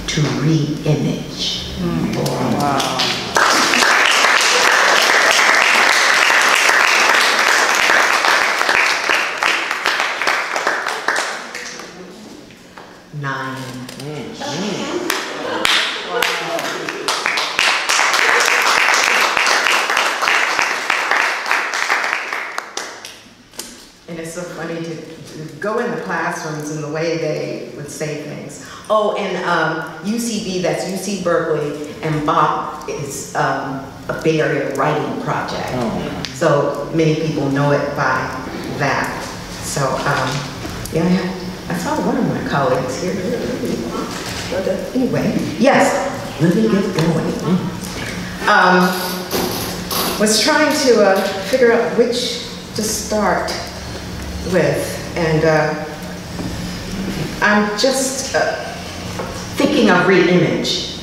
to re-image. Wow. 9. And it's so funny to go in the classrooms and the way they would say things. Oh, and UCB, that's UC Berkeley, and Bob is a Bay Area writing project. Oh. So many people know it by that. So, yeah, I saw one of my colleagues here. But anyway, yes, let me get going. Was trying to figure out which to start with, and I'm just thinking of re-image.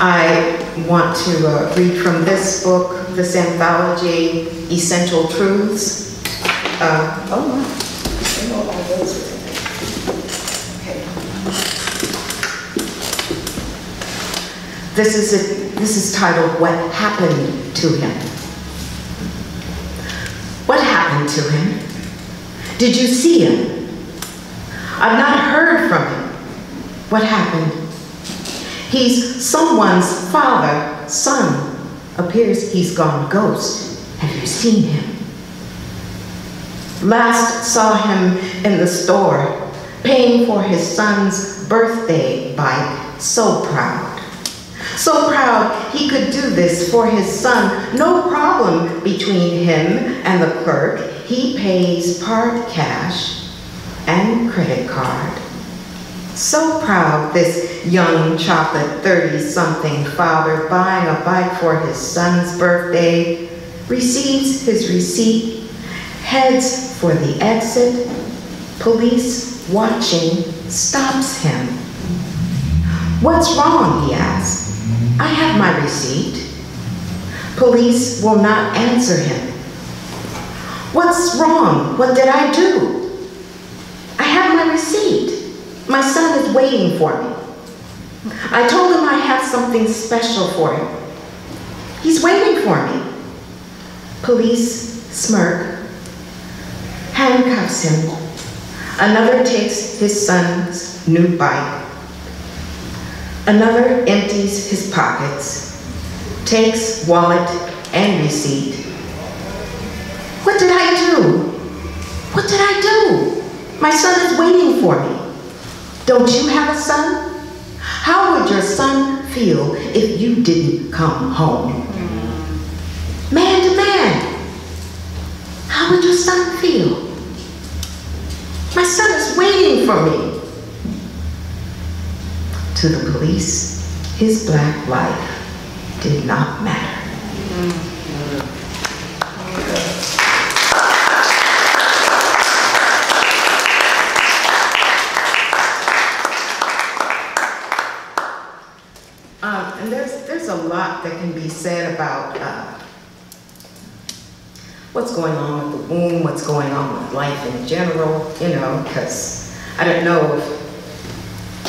I want to read from this book, this anthology, Essential Truths. Oh my, I know all those with me. Okay. This is titled "What Happened to Him." What happened to him? Did you see him? I've not heard from him. What happened? He's someone's father, son. Appears he's gone ghost. Have you seen him? Last saw him in the store, paying for his son's birthday bike. So proud. So proud he could do this for his son. No problem between him and the clerk. He pays part cash and credit card. So proud, this young chocolate 30-something father buying a bike for his son's birthday, receives his receipt, heads for the exit. Police watching stops him. What's wrong, he asks. I have my receipt. Police will not answer him. What's wrong? What did I do? I have my receipt. My son is waiting for me. I told him I have something special for him. He's waiting for me. Police smirk, handcuffs him. Another takes his son's new bike. Another empties his pockets, takes wallet and receipt. What did I do? What did I do? My son is waiting for me. Don't you have a son? How would your son feel if you didn't come home? Man to man, how would your son feel? My son is waiting for me. To the police, his black life did not matter. And there's a lot that can be said about what's going on with the womb, what's going on with life in general, you know, because I don't know if,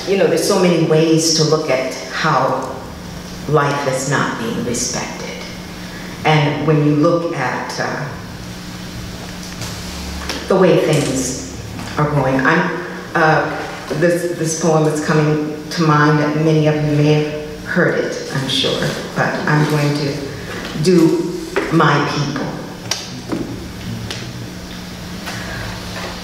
you know, there's so many ways to look at how life is not being respected. And when you look at the way things are going, this poem is coming to mind that many of you may have heard it, I'm sure, but I'm going to do my people.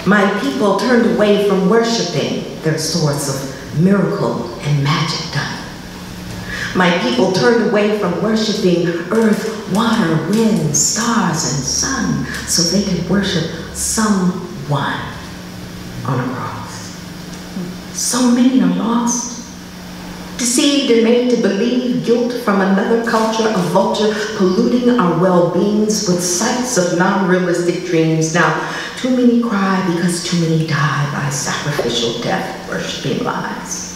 My people turned away from worshiping their source of miracle and magic done. My people turned away from worshiping earth, water, wind, stars, and sun so they could worship someone on a cross. So many are lost, deceived and made to believe guilt from another culture, a vulture polluting our well-beings with sights of non-realistic dreams. Now, too many cry because too many die by sacrificial death, worshiping lies.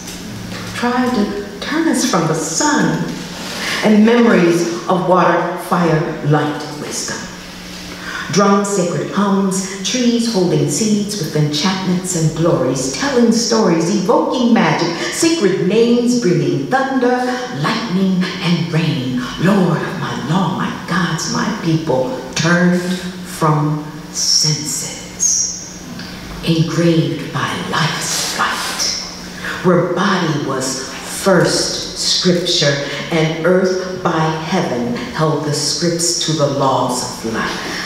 Try to turn us from the sun and memories of water, fire, light, wisdom. Drum sacred hums, trees holding seeds with enchantments and glories, telling stories, evoking magic, sacred names bringing thunder, lightning, and rain. Lord of my law, my gods, my people turned from senses, engraved by life's fight, where body was first scripture and earth by heaven held the scripts to the laws of life.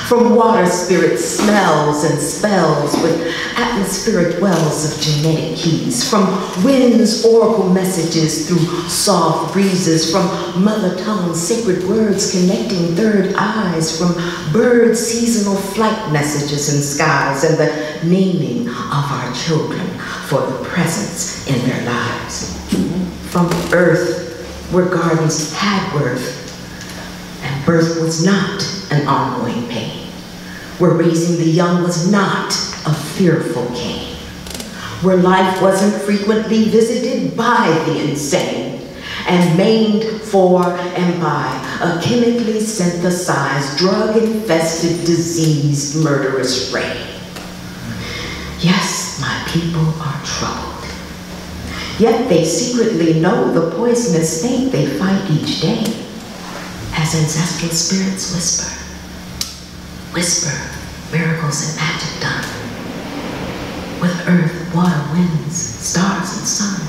From water spirit smells and spells with atmospheric wells of genetic keys. From wind's oracle messages through soft breezes. From mother tongue sacred words connecting third eyes. From birds seasonal flight messages in skies. And the naming of our children for the presence in their lives. From earth where gardens had worth and birth was not an ongoing pain, where raising the young was not a fearful game, where life wasn't frequently visited by the insane and maimed for and by a chemically synthesized, drug-infested, diseased, murderous rain. Yes, my people are troubled, yet they secretly know the poisonous snake they fight each day, as ancestral spirits whisper. Whisper miracles and magic done with earth, water, winds, stars, and sun.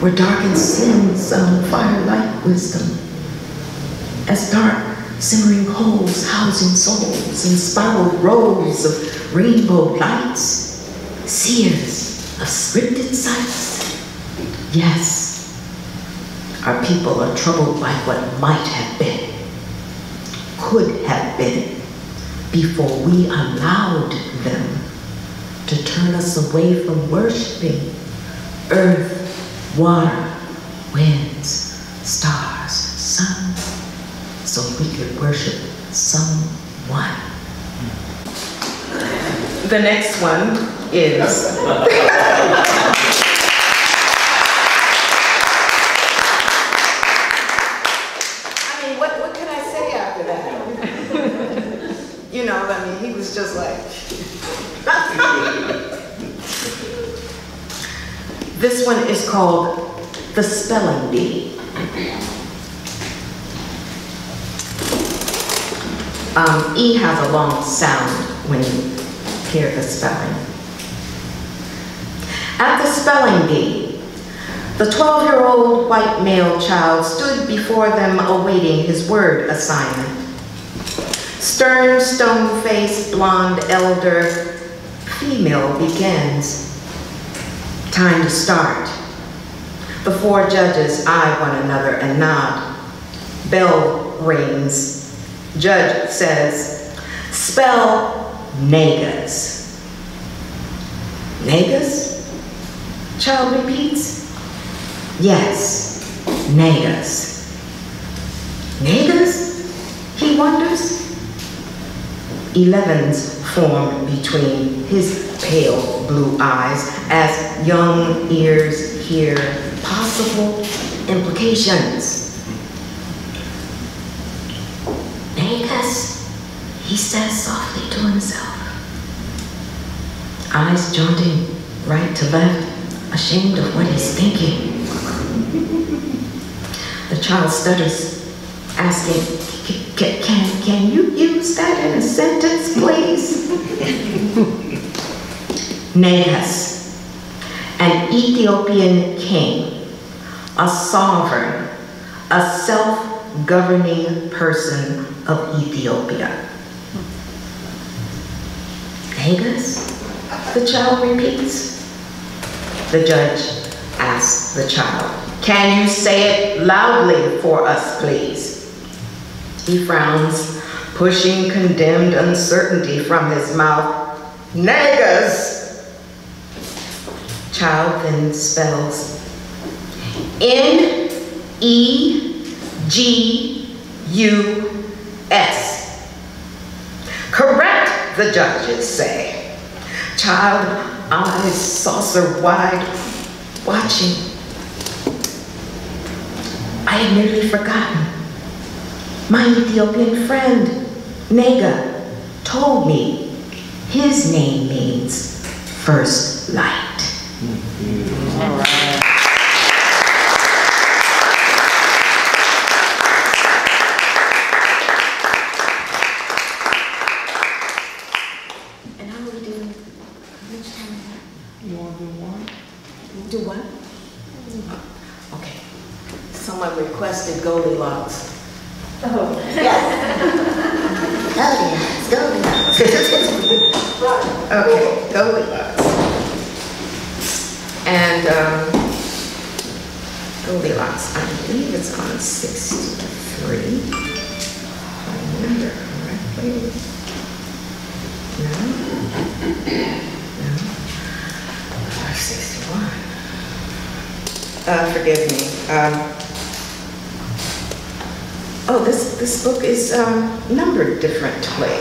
Where darkened sins on fire light wisdom, as dark simmering holes housing souls in spiraled rows of rainbow lights, seers of scripted sights. Yes, our people are troubled by what might have been, could have been, before we allowed them to turn us away from worshiping earth, water, winds, stars, sun, so we could worship someone. The next one is what can I say after that? You know, I mean, he was just like, this one is called The Spelling Bee. E has a long sound when you hear the spelling. At the spelling bee, the 12-year-old white male child stood before them awaiting his word assignment. Stern, stone-faced, blonde elder, female begins. Time to start. The four judges eye one another and nod. Bell rings. Judge says, spell negus. Negus? Child repeats. Yes, negus. Negus? He wonders. 11s form between his pale blue eyes as young ears hear possible implications. Negus, he says softly to himself. Eyes jaunting right to left, ashamed of what he's thinking. The child stutters, asking, can you use that in a sentence, please? Negus, an Ethiopian king, a sovereign, a self governing person of Ethiopia. Negus? The child repeats. The judge asks the child, "Can you say it loudly for us, please?" He frowns, pushing condemned uncertainty from his mouth. "Negus!" Child then spells N-E-G-U-S. Correct, the judges say. Child, eyes saucer wide, watching. I had nearly forgotten. My Ethiopian friend, Nega, told me his name means first light. All right. And how are we doing? How much time? You want to do one? Do what? Okay. Someone requested Goldilocks. Oh, yes. Goldilocks, Goldilocks. Okay, Goldilocks. And Goldilocks, I believe it's on 63. If I remember correctly. No? No? 61. Forgive me. Oh, this book is numbered differently.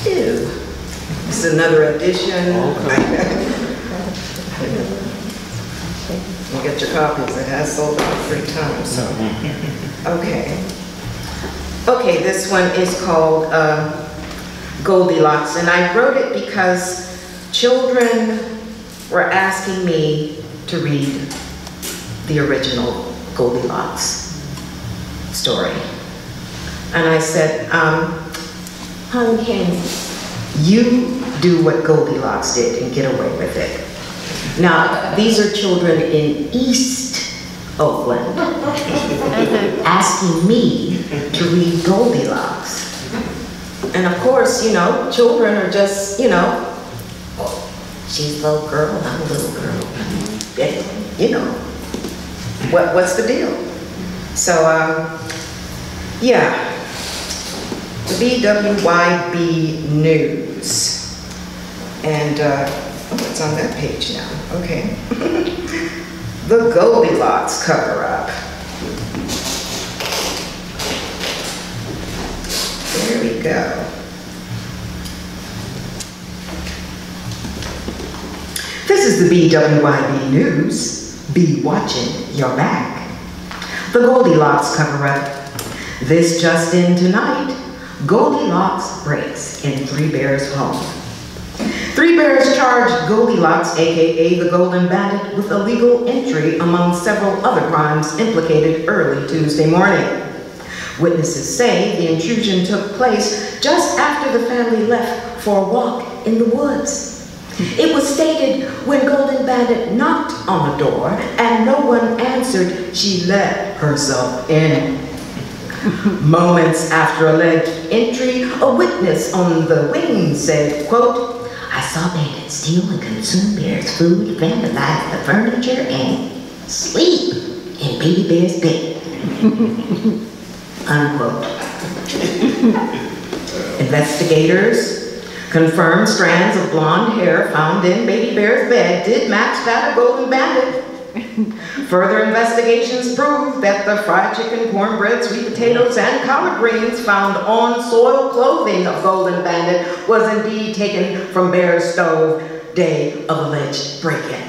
Ew. This is another edition. You get your copies. It has sold out 3 times. So. Okay. Okay, this one is called Goldilocks, and I wrote it because children were asking me to read the original Goldilocks story. And I said, "Hun, can you do what Goldilocks did and get away with it?" Now, these are children in East Oakland asking me to read Goldilocks. And of course, you know, children are just, you know, oh, she's a little girl, I'm a little girl. You know, what's the deal? So, yeah, the BWYB News. And, oh, it's on that page now, okay. The Goldilocks cover-up. There we go. This is the BWYB News. Be watching your back. The Goldilocks cover-up. This just in tonight. Goldilocks breaks in 3 Bears' home. 3 Bears charged Goldilocks, aka the Golden Bandit, with illegal entry among several other crimes implicated early Tuesday morning. Witnesses say the intrusion took place just after the family left for a walk in the woods. It was stated when Golden Bandit knocked on the door and no one answered, she let herself in. Moments after alleged entry, a witness on the wing said, quote, "I saw bandits steal and consume Bear's food, vandalize the furniture, and sleep in Baby Bear's bed." Unquote. Investigators confirmed strands of blonde hair found in Baby Bear's bed did match that of Golden Bandit. Further investigations proved that the fried chicken, cornbread, sweet potatoes, and collard greens found on soiled clothing of Golden Bandit was indeed taken from Bear's stove day of alleged break-in.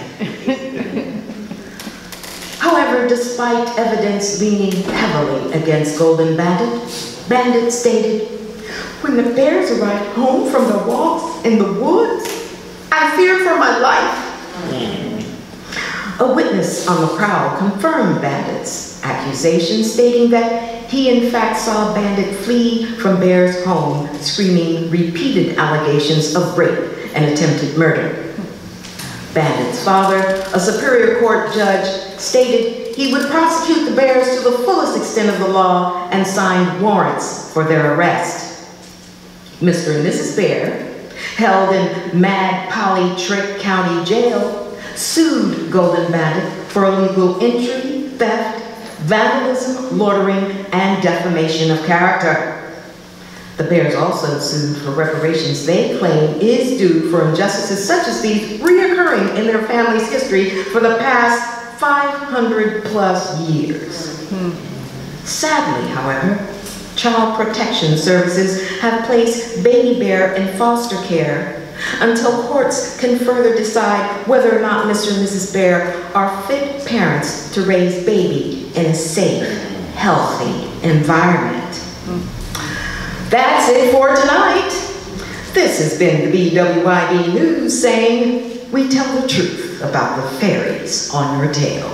However, despite evidence leaning heavily against Golden Bandit, Bandit stated, "When the Bears arrived home from their walks in the woods, I feared for my life." A witness on the prowl confirmed Bandit's accusation, stating that he in fact saw Bandit flee from Bear's home, screaming repeated allegations of rape and attempted murder. Bandit's father, a Superior Court judge, stated he would prosecute the Bears to the fullest extent of the law and signed warrants for their arrest. Mr. and Mrs. Bear, held in Mad Polly Trick County Jail, sued Golden Bandit for illegal entry, theft, vandalism, loitering, and defamation of character. The Bears also sued for reparations they claim is due for injustices such as these reoccurring in their family's history for the past 500 plus years. Sadly, however, Child Protection Services have placed Baby Bear in foster care until courts can further decide whether or not Mr. and Mrs. Bear are fit parents to raise baby in a safe, healthy environment. That's it for tonight. This has been the BWID News saying, we tell the truth about the fairies on your tail.